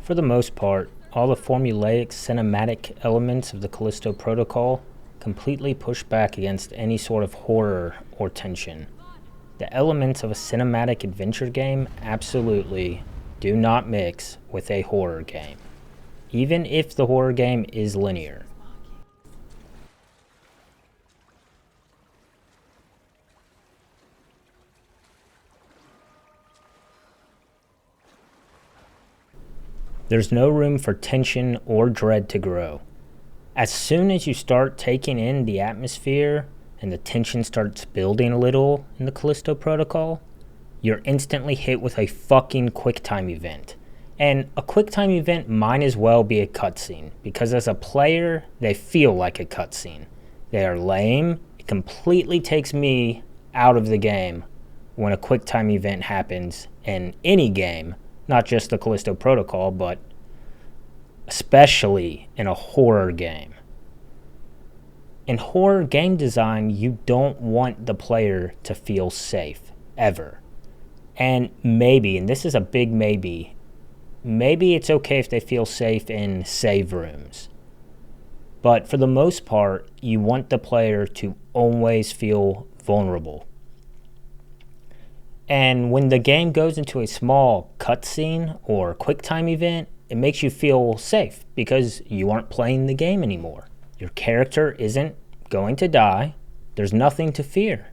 For the most part, all the formulaic cinematic elements of the Callisto Protocol completely push back against any sort of horror or tension. The elements of a cinematic adventure game absolutely do not mix with a horror game, even if the horror game is linear. There's no room for tension or dread to grow. As soon as you start taking in the atmosphere and the tension starts building a little in the Callisto Protocol, you're instantly hit with a fucking QuickTime event. And a QuickTime event might as well be a cutscene, because as a player, they feel like a cutscene. They are lame. It completely takes me out of the game when a QuickTime event happens in any game, not just the Callisto Protocol, but especially in a horror game. In horror game design, you don't want the player to feel safe, ever. And maybe, and this is a big maybe it's okay if they feel safe in save rooms. But for the most part, you want the player to always feel vulnerable. And when the game goes into a small cutscene or QuickTime event, it makes you feel safe because you aren't playing the game anymore. Your character isn't going to die. There's nothing to fear.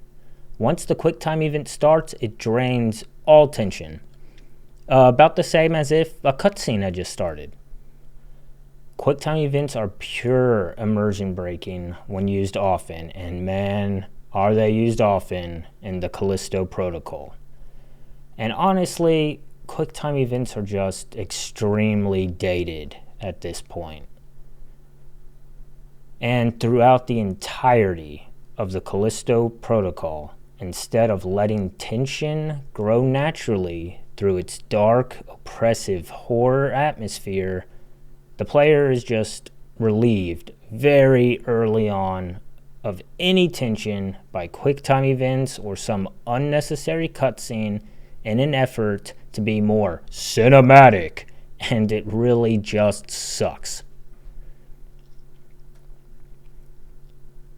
Once the QuickTime event starts, it drains all tension. About the same as if a cutscene had just started. QuickTime events are pure immersion breaking when used often, and man, are they used often in the Callisto Protocol. And honestly, QuickTime events are just extremely dated at this point. And throughout the entirety of the Callisto Protocol, instead of letting tension grow naturally through its dark, oppressive horror atmosphere, the player is just relieved very early on of any tension by QuickTime events or some unnecessary cutscene in an effort to be more cinematic, and it really just sucks.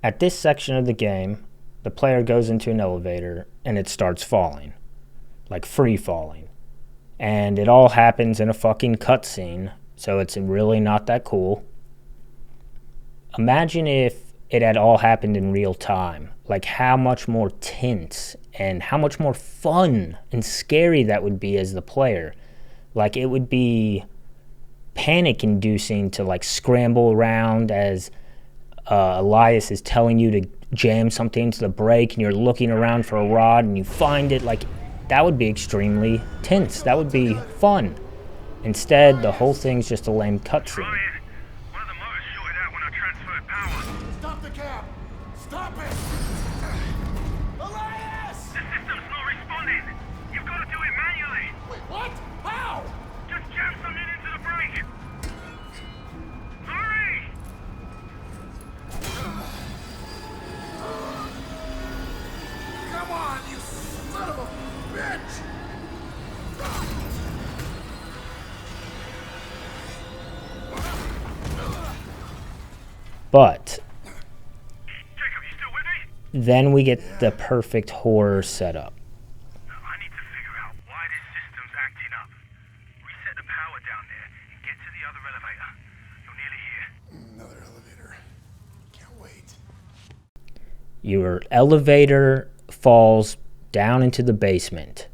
At this section of the game, the player goes into an elevator and it starts falling, like free falling. And it all happens in a fucking cutscene, so it's really not that cool. Imagine if it had all happened in real time, like how much more tense and how much more fun and scary that would be as the player. Like it would be panic inducing to like scramble around as Elias is telling you to jam something into the brake and you're looking around for a rod and you find it. Like that would be extremely tense. That would be fun. Instead, the whole thing's just a lame cutscene. One of the motors shorted out when I transferred power. Stop the cab! Stop it! Elias! The system's not responding. You've got to do it manually. Wait, what? How? Just jam something into the brake. Hurry! Come on, you son of a bitch! But Jacob, you still with me? then we get the perfect horror setup. I need to figure out why this system's acting up. Reset the power down there and get to the other elevator. You're nearly here. Another elevator. Can't wait. Your elevator falls down into the basement.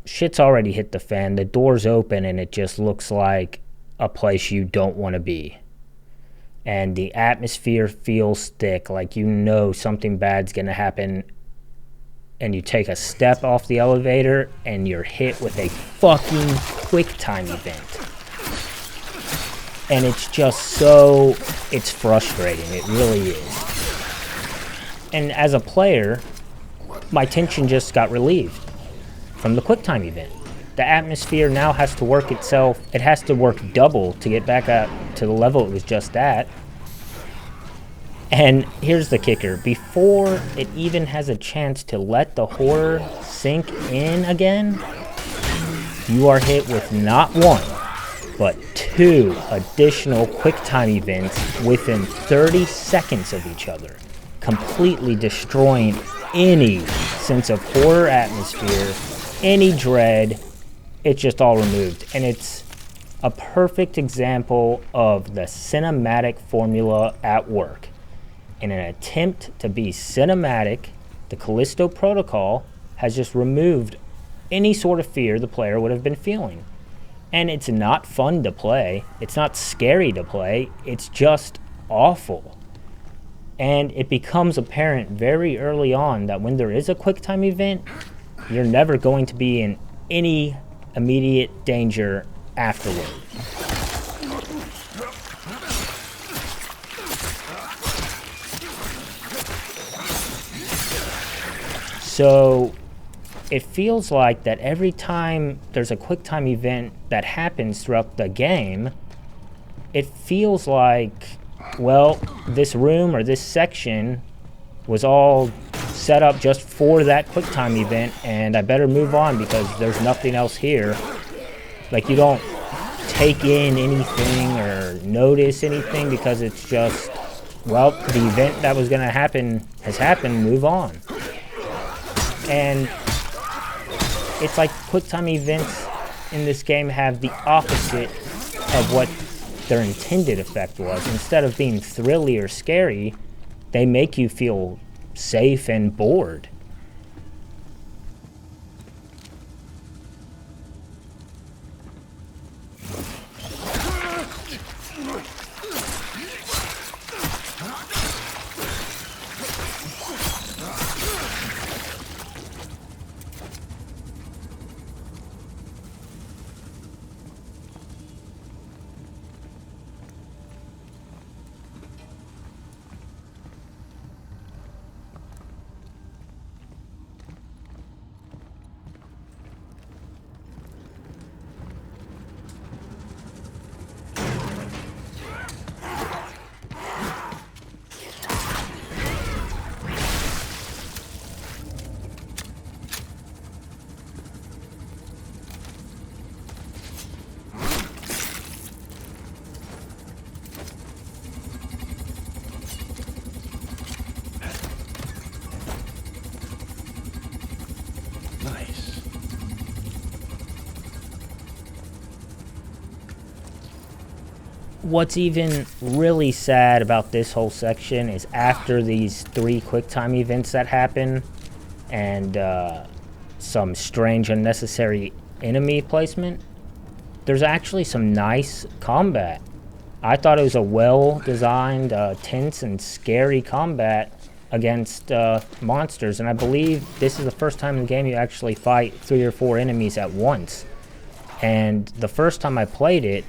Shit's already hit the fan. The door's open and it just looks like a place you don't want to be. And the atmosphere feels thick, like you know something bad's gonna happen. And you take a step off the elevator and you're hit with a fucking QuickTime event. And it's just it's frustrating. It really is. And as a player, my tension just got relieved from the QuickTime event. The atmosphere now has to work itself. It has to work double to get back up to the level it was just at. And here's the kicker. Before it even has a chance to let the horror sink in again, you are hit with not one, but 2 additional QuickTime events within 30 seconds of each other, completely destroying any sense of horror atmosphere, any dread. It's just all removed. And it's a perfect example of the cinematic formula at work. In an attempt to be cinematic, the Callisto Protocol has just removed any sort of fear the player would have been feeling. And it's not fun to play. It's not scary to play. It's just awful. And it becomes apparent very early on that when there is a QuickTime event, you're never going to be in any immediate danger afterward. So it feels like that every time there's a QuickTime event that happens throughout the game, it feels like, well, this room or this section was all set up just for that QuickTime event, and I better move on because there's nothing else here. Like, you don't take in anything or notice anything because it's just, well, the event that was going to happen has happened, move on. And it's like QuickTime events in this game have the opposite of what their intended effect was. Instead of being thrilly or scary, they make you feel safe and bored. Nice. What's even really sad about this whole section is after these 3 QuickTime events that happen and some strange unnecessary enemy placement, there's actually some nice combat. I thought it was a well-designed, tense and scary combat against monsters, and I believe this is the first time in the game you actually fight 3 or 4 enemies at once. And the first time I played it,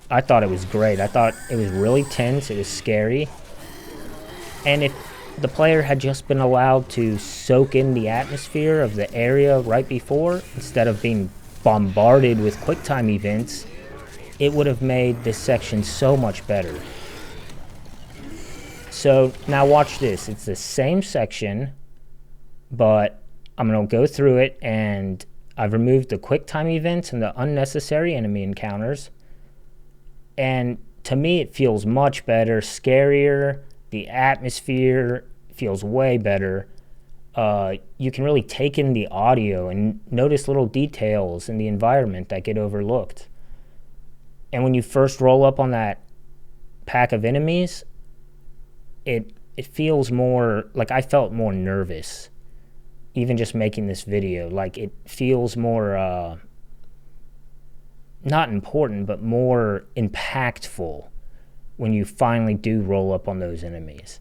I thought it was great. I thought it was really tense, it was scary. And if the player had just been allowed to soak in the atmosphere of the area right before, instead of being bombarded with QuickTime events, it would have made this section so much better. So now watch this. It's the same section, but I'm going to go through it, and I've removed the QuickTime events and the unnecessary enemy encounters. And to me, it feels much better, scarier. The atmosphere feels way better. You can really take in the audio and notice little details in the environment that get overlooked. And when you first roll up on that pack of enemies, it feels more like I felt more nervous, even just making this video. Like, it feels more not important, but more impactful when you finally do roll up on those enemies.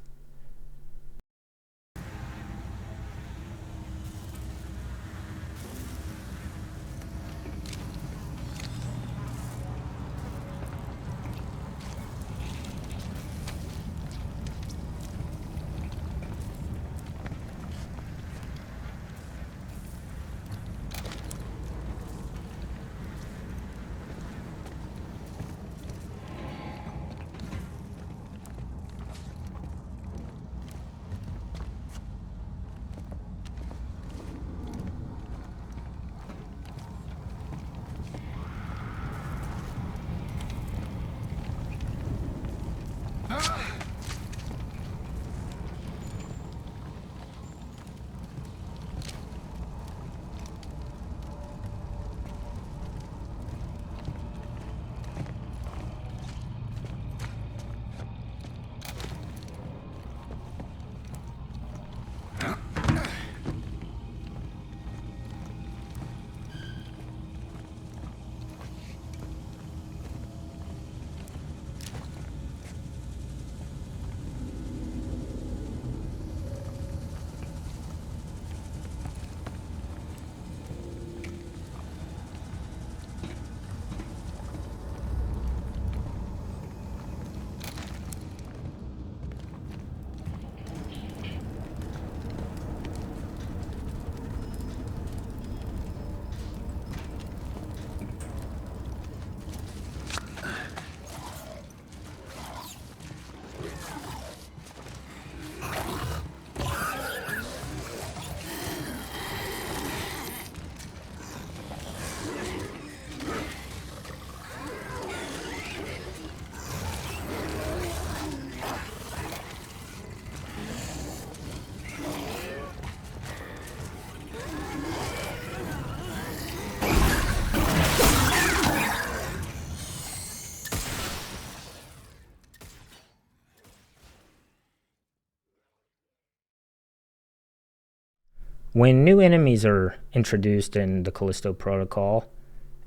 When new enemies are introduced in the Callisto Protocol,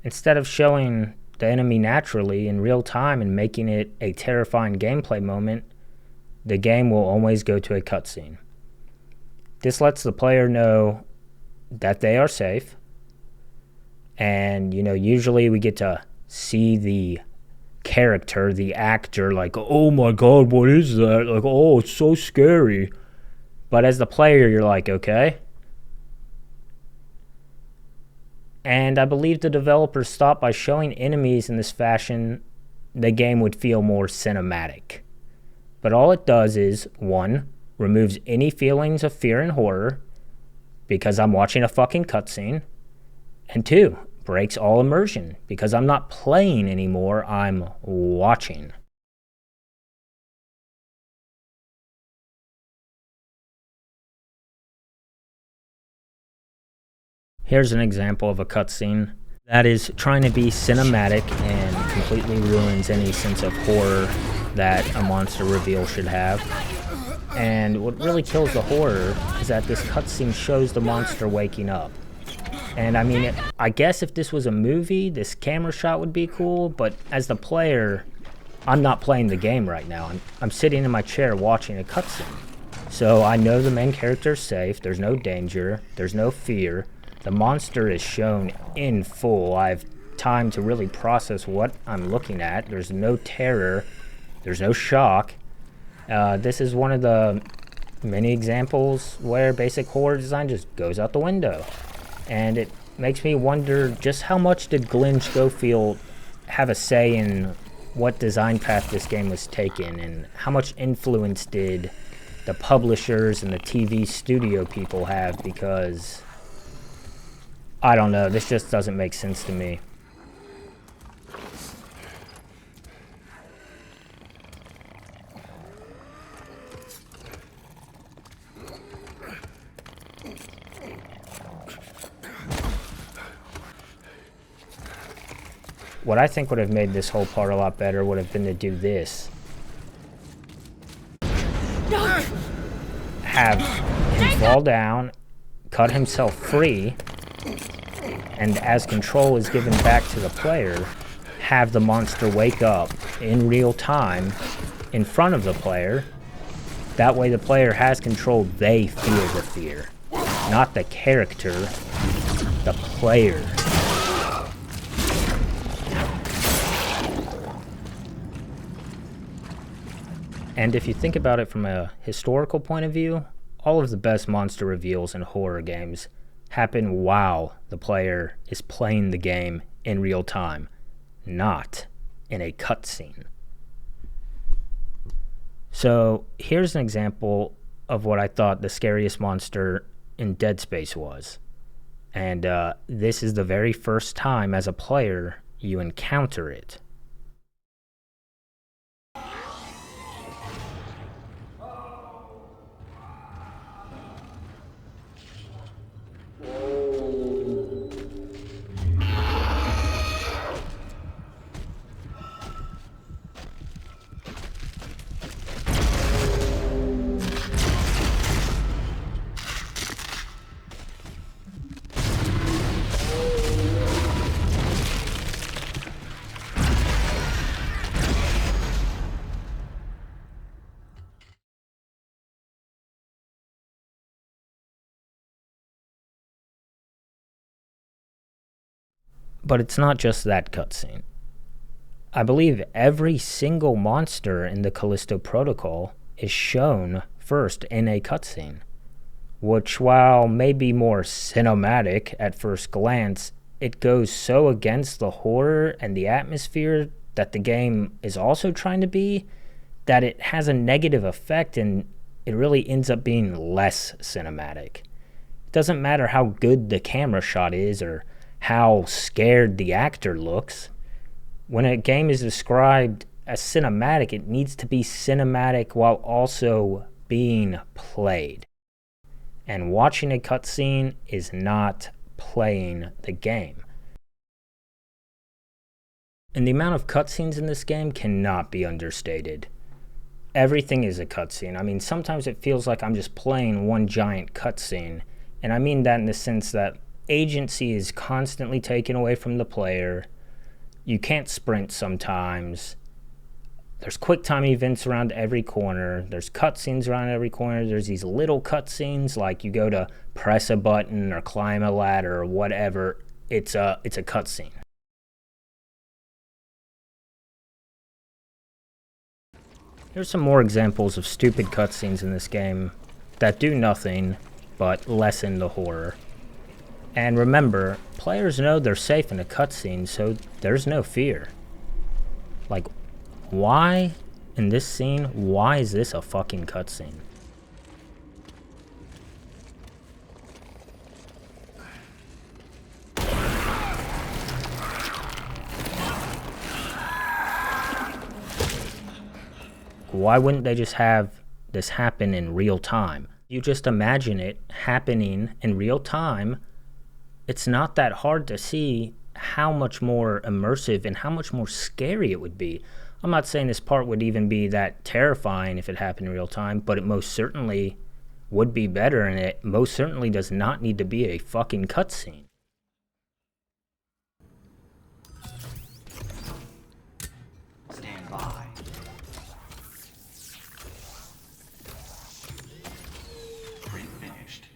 instead of showing the enemy naturally in real time and making it a terrifying gameplay moment, the game will always go to a cutscene. This lets the player know that they are safe, and usually we get to see the character, the actor, like, oh my god, what is that? Like, oh, it's so scary. But as the player, you're like, okay. And I believe the developers thought by showing enemies in this fashion, the game would feel more cinematic. But all it does is, 1, removes any feelings of fear and horror, because I'm watching a fucking cutscene, and 2, breaks all immersion, because I'm not playing anymore, I'm watching. Here's an example of a cutscene that is trying to be cinematic and completely ruins any sense of horror that a monster reveal should have. And what really kills the horror is that this cutscene shows the monster waking up. And I mean, I guess if this was a movie, this camera shot would be cool, but as the player, I'm not playing the game right now. I'm sitting in my chair watching a cutscene. So I know the main character is safe, there's no danger, there's no fear. The monster is shown in full. I have time to really process what I'm looking at. There's no terror. There's no shock. This is one of the many examples where basic horror design just goes out the window. And it makes me wonder just how much did Glenn Schofield have a say in what design path this game was taken, and how much influence did the publishers and the TV studio people have, because I don't know, this just doesn't make sense to me. What I think would have made this whole part a lot better would have been to do this. Have him fall down, cut himself free, and as control is given back to the player, have the monster wake up in real time in front of the player. That way the player has control, they feel the fear. Not the character, the player. And if you think about it from a historical point of view, all of the best monster reveals in horror games happen while the player is playing the game in real time, not in a cutscene. So here's an example of what I thought the scariest monster in Dead Space was. And this is the very first time as a player you encounter it. But it's not just that cutscene. I believe every single monster in the Callisto Protocol is shown first in a cutscene, which, while may be more cinematic at first glance, it goes so against the horror and the atmosphere that the game is also trying to be, that it has a negative effect and it really ends up being less cinematic. It doesn't matter how good the camera shot is or how scared the actor looks. When a game is described as cinematic, it needs to be cinematic while also being played. And watching a cutscene is not playing the game. And the amount of cutscenes in this game cannot be understated. Everything is a cutscene. I mean, sometimes it feels like I'm just playing one giant cutscene, And I mean that in the sense that agency is constantly taken away from the player. You can't sprint sometimes. There's quick time events around every corner. There's cutscenes around every corner. There's these little cutscenes, like you go to press a button or climb a ladder or whatever. It's a cutscene. Here's some more examples of stupid cutscenes in this game that do nothing but lessen the horror. And remember, players know they're safe in a cutscene, so there's no fear. Like, why, in this scene, why is this a fucking cutscene? Why wouldn't they just have this happen in real time? You just imagine it happening in real time. It's not that hard to see how much more immersive and how much more scary it would be. I'm not saying this part would even be that terrifying if it happened in real time, but it most certainly would be better, and it most certainly does not need to be a fucking cutscene. Stand by. Pre-finished.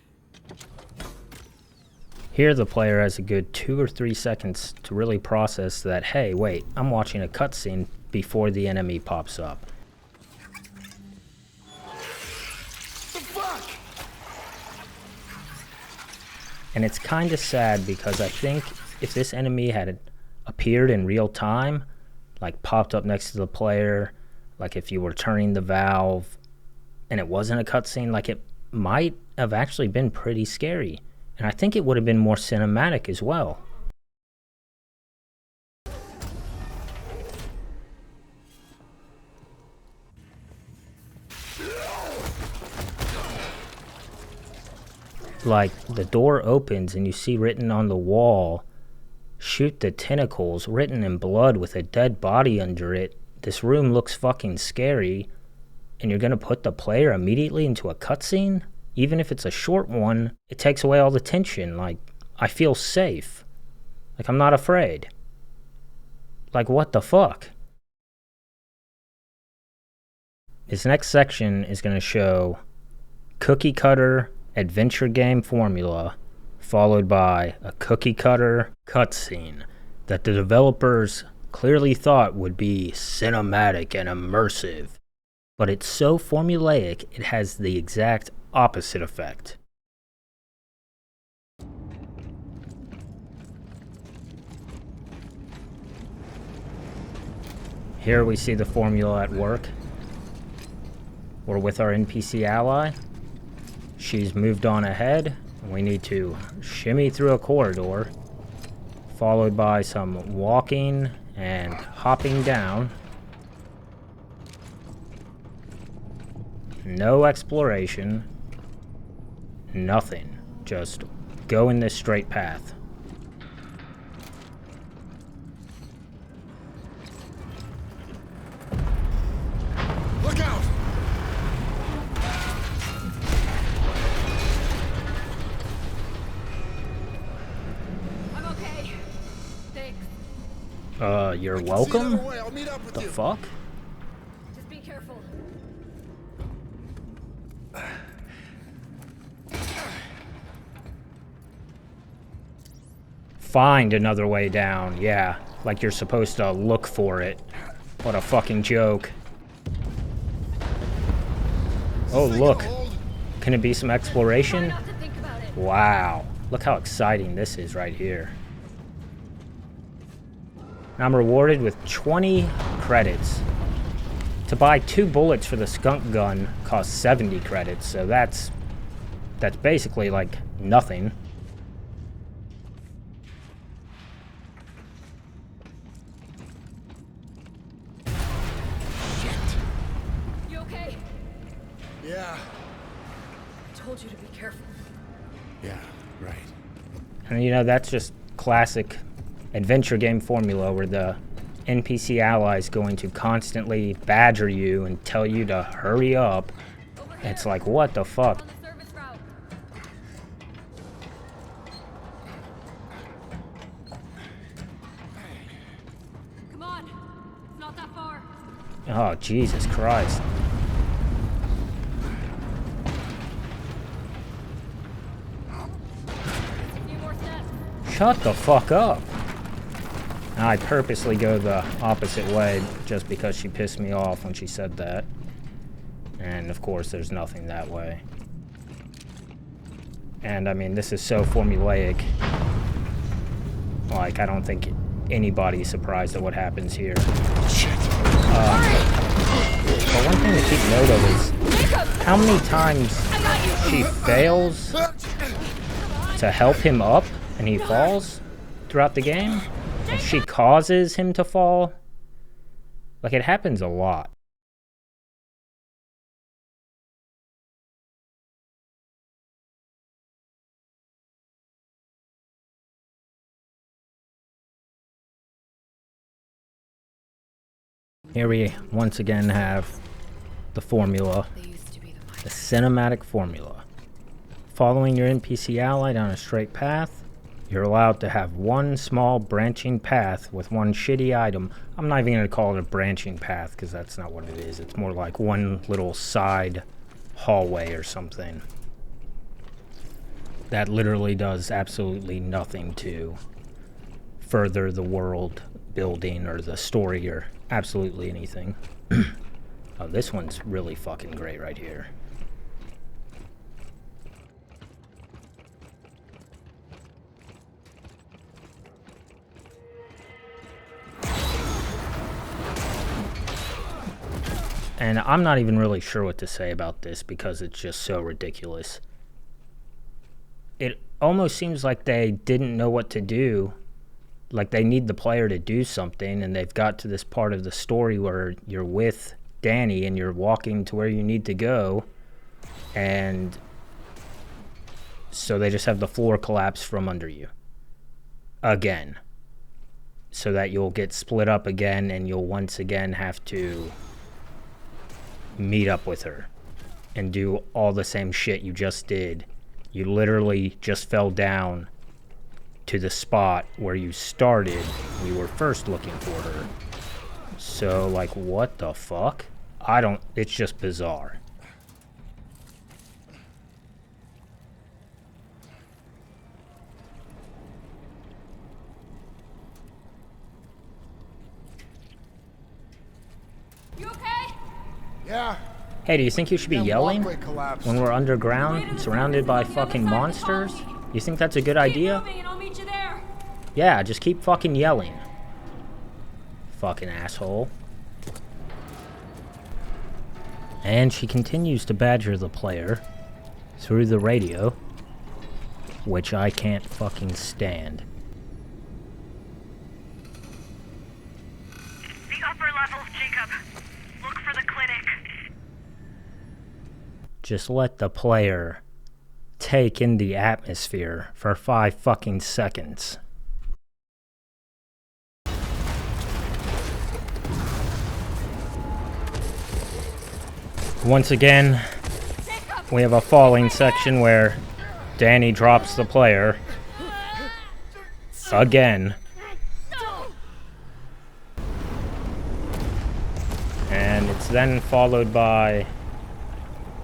Here the player has a good 2 or 3 seconds to really process that, hey, wait, I'm watching a cutscene before the enemy pops up. The fuck? And it's kind of sad because I think if this enemy had appeared in real time, like popped up next to the player, like if you were turning the valve and it wasn't a cutscene, like it might have actually been pretty scary. And I think it would have been more cinematic as well. Like, the door opens and you see written on the wall, "Shoot the tentacles," written in blood with a dead body under it. This room looks fucking scary, and you're gonna put the player immediately into a cutscene? Even if it's a short one, it takes away all the tension. Like, I feel safe. Like, I'm not afraid. Like, what the fuck? This next section is gonna show cookie cutter adventure game formula, followed by a cookie cutter cutscene that the developers clearly thought would be cinematic and immersive. But it's so formulaic, it has the exact opposite effect. Here we see the formula at work. We're with our NPC ally. She's moved on ahead. We need to shimmy through a corridor, followed by some walking and hopping down. No exploration. Nothing. Just go in this straight path. Look out! I'm okay. Thanks. You're I can see welcome? another way. I'll meet up with The you. fuck? Just be careful. Find another way down. Yeah, like you're supposed to look for it. What a fucking joke. Oh, Think look. it'll hold? Can it be some Try exploration? not to think about it. Wow. Look how exciting this is right here. I'm rewarded with 20 credits. To buy 2 bullets for the skunk gun costs 70 credits, so that's basically like nothing. You okay? Yeah. I told you to be careful. Yeah, right. And you know, that's just classic adventure game formula where the NPC ally is going to constantly badger you and tell you to hurry up. Over here. It's like, what the fuck? On the service route. Oh, Jesus Christ. A few more steps. Shut the fuck up. I purposely go the opposite way just because she pissed me off when she said that. And of course, there's nothing that way. And I mean, this is so formulaic. Like, I don't think anybody's surprised at what happens here. But one thing to keep note of is how many times she fails to help him up and he falls throughout the game. And she causes him to fall. Like, it happens a lot. Here we once again have the formula, the cinematic formula. Following your NPC ally down a straight path, you're allowed to have one small branching path with one shitty item. I'm not even going to call it a branching path because that's not what it is. It's more like one little side hallway or something that literally does absolutely nothing to further the world building or the story or absolutely anything. Oh, this one's really fucking great right here. And I'm not even really sure what to say about this because it's just so ridiculous. It almost seems like they didn't know what to do. Like they need the player to do something, and they've got to this part of the story where you're with Danny and you're walking to where you need to go, and so they just have the floor collapse from under you again, so that you'll get split up again and you'll once again have to meet up with her and do all the same shit you just did. You literally just fell down to the spot where you started when you were first looking for her. So, like, what the fuck? It's just bizarre. You okay? Yeah. Hey, do you think you should be That yelling walkway collapsed. when we're underground, surrounded by fucking monsters? You think that's a good idea? Keep moving and I'll meet you there. Yeah, just keep fucking yelling. Fucking asshole. And she continues to badger the player through the radio, which I can't fucking stand. The upper levels, Jacob. Look for the clinic. Just let the player take in the atmosphere for 5 fucking seconds. Once again, we have a falling section where Danny drops the player again. And it's then followed by,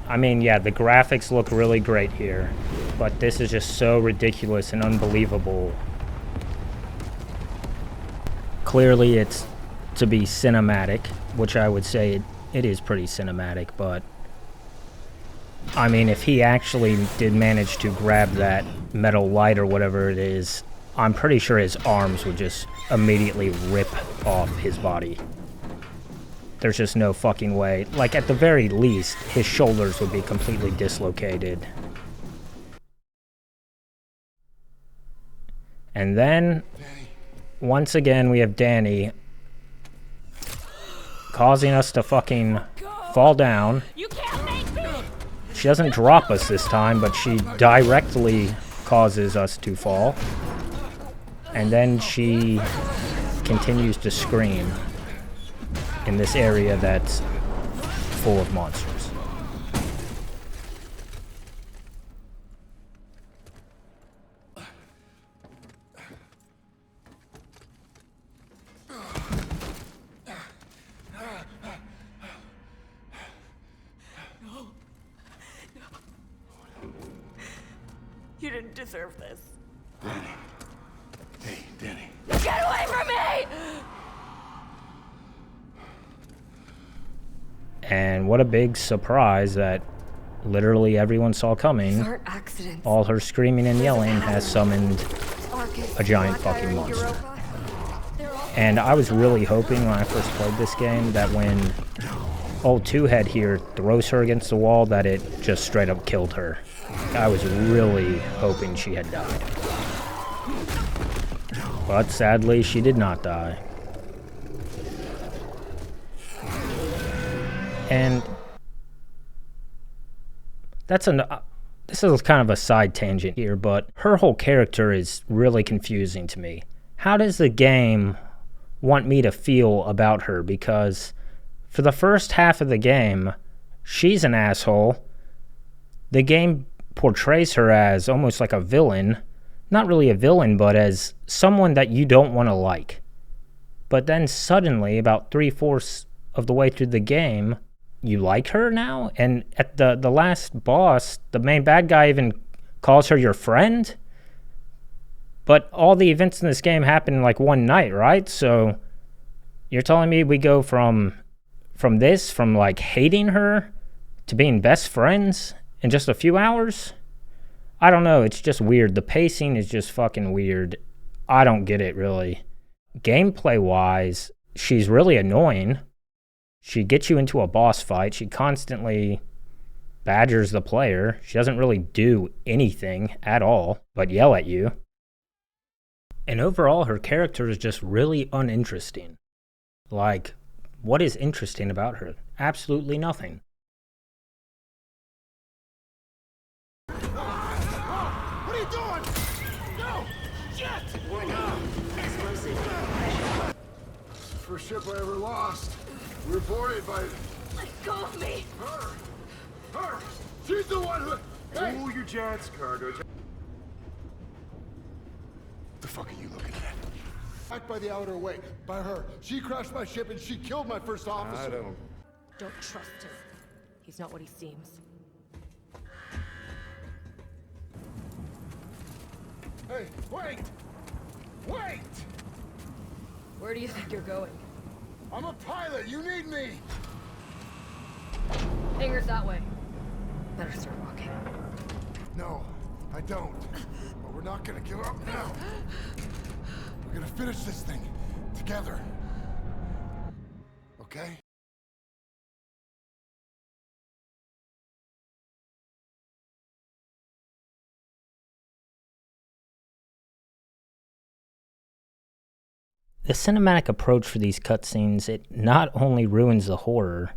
I mean, yeah, the graphics look really great here, but this is just so ridiculous and unbelievable. Clearly it's to be cinematic, which I would say it is pretty cinematic, but I mean, if he actually did manage to grab that metal light or whatever it is, I'm pretty sure his arms would just immediately rip off his body. There's just no fucking way. Like, at the very least, his shoulders would be completely dislocated. And then, once again, we have Danny causing us to fucking fall down. You can't make me. She doesn't drop us this time, but she directly causes us to fall. And then she continues to scream in this area that's full of monsters. You didn't deserve this. Danny. Hey, Danny. Get away from me! And what a big surprise that literally everyone saw coming. These aren't accidents. All her screaming and yelling has summoned Arcus, a giant Black fucking Iron, monster. Europa. They're all And I was really hoping when I first played this game that when old Two-Head here throws her against the wall that it just straight up killed her. I was really hoping she had died. But sadly, she did not die. And this is kind of a side tangent here, but her whole character is really confusing to me. How does the game want me to feel about her? Because for the first half of the game, she's an asshole. The game portrays her as almost like a villain. Not really a villain, but as someone that you don't want to like. But then suddenly, about 3/4 of the way through the game, you like her now? And at the last boss, the main bad guy even calls her your friend? But all the events in this game happen in like one night, right? So you're telling me we go from like hating her to being best friends in just a few hours? I don't know, it's just weird. The pacing is just fucking weird. I don't get it, really. Gameplay-wise, she's really annoying. She gets you into a boss fight. She constantly badgers the player. She doesn't really do anything at all but yell at you. And overall, her character is just really uninteresting. Like, what is interesting about her? Absolutely nothing. What are you doing? No! Shit! First ship I ever lost. We were boarded by Let go of me! her. Her! She's the one who... Hey! All your jets, cargo. What the fuck are you looking at? Back by the outer way. By her. She crashed my ship and she killed my first officer. Don't trust him. He's not what he seems. Hey, wait! Wait! Where do you think you're going? I'm a pilot. You need me. Hangar's that way. Better start walking. No, I don't. But we're not gonna give up now. We're gonna finish this thing together. Okay? The cinematic approach for these cutscenes, it not only ruins the horror,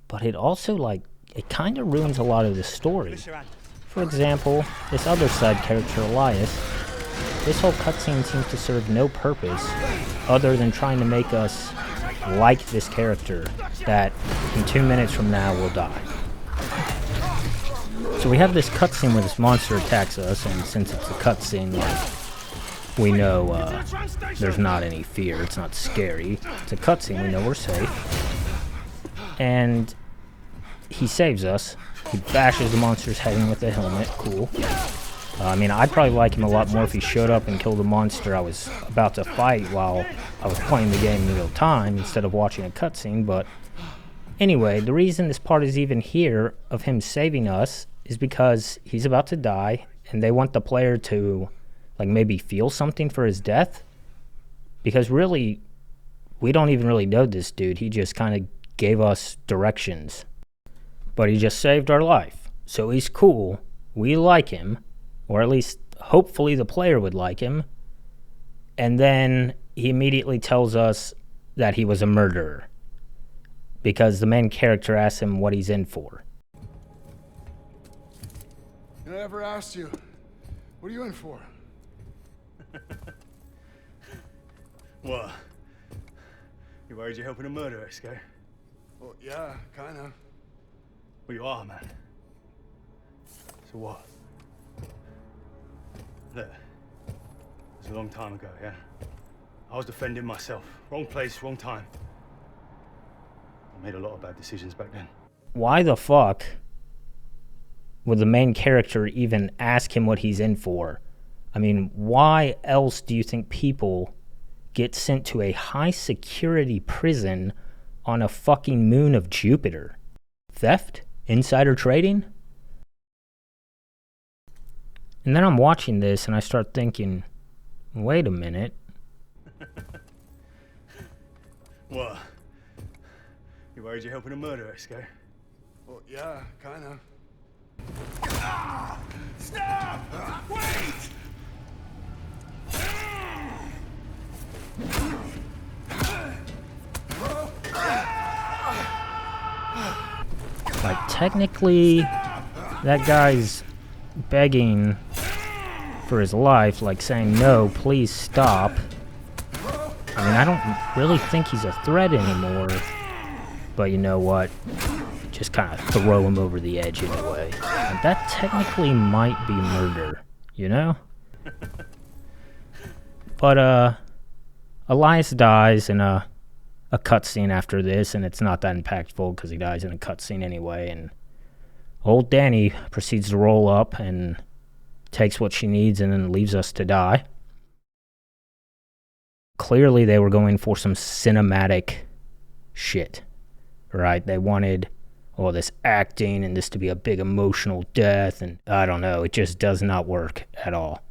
but it also, it kind of ruins a lot of the story. For example, this other side character, Elias, this whole cutscene seems to serve no purpose other than trying to make us like this character that in 2 minutes from now will die. So we have this cutscene where this monster attacks us, and since it's a cutscene, we know there's not any fear, it's not scary. It's a cutscene, we know we're safe. And he saves us. He bashes the monster's head in with a helmet, cool. I mean, I'd probably like him a lot more if he showed up and killed the monster I was about to fight while I was playing the game in real time instead of watching a cutscene, but anyway, the reason this part is even here of him saving us is because he's about to die, and they want the player to maybe feel something for his death, because really we don't even really know this dude. He just kind of gave us directions, but he just saved our life, so he's cool. We like him, or at least hopefully the player would like him. And then he immediately tells us that he was a murderer because the main character asks him what he's in for. I never asked you. What are you in for? What? You worried you're helping a murderer escape? Well, yeah, kinda. Well, you are, man. So what? Look, it was a long time ago, yeah? I was defending myself. Wrong place, wrong time. I made a lot of bad decisions back then. Why the fuck would the main character even ask him what he's in for? I mean, why else do you think people get sent to a high-security prison on a fucking moon of Jupiter? Theft? Insider trading? And then I'm watching this and I start thinking, wait a minute. What? You worried you're helping a murderer, Scar? Well, yeah, kind of. Stop! Wait! Like, technically, that guy's begging for his life, like saying, no, please stop. I mean, I don't really think he's a threat anymore, but you know what? Just kind of throw him over the edge anyway. And that technically might be murder, you know? But, Elias dies in a cutscene after this, and it's not that impactful because he dies in a cutscene anyway, and old Danny proceeds to roll up and takes what she needs and then leaves us to die. Clearly they were going for some cinematic shit, right? They wanted all this acting and this to be a big emotional death, and I don't know, it just does not work at all.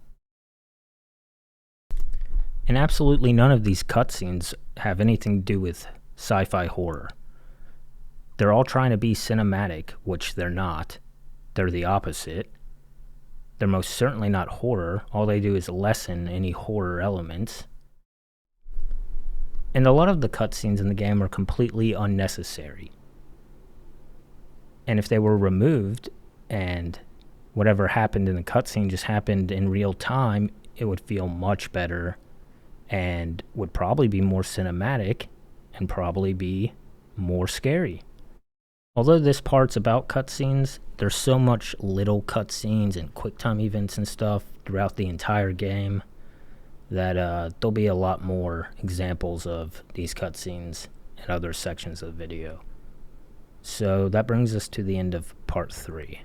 And absolutely none of these cutscenes have anything to do with sci-fi horror. They're all trying to be cinematic, which they're not. They're the opposite. They're most certainly not horror. All they do is lessen any horror elements. And a lot of the cutscenes in the game are completely unnecessary. And if they were removed and whatever happened in the cutscene just happened in real time, it would feel much better and would probably be more cinematic and probably be more scary. Although this part's about cutscenes, there's so much little cutscenes and QuickTime events and stuff throughout the entire game that there'll be a lot more examples of these cutscenes in other sections of the video. So that brings us to the end of part 3.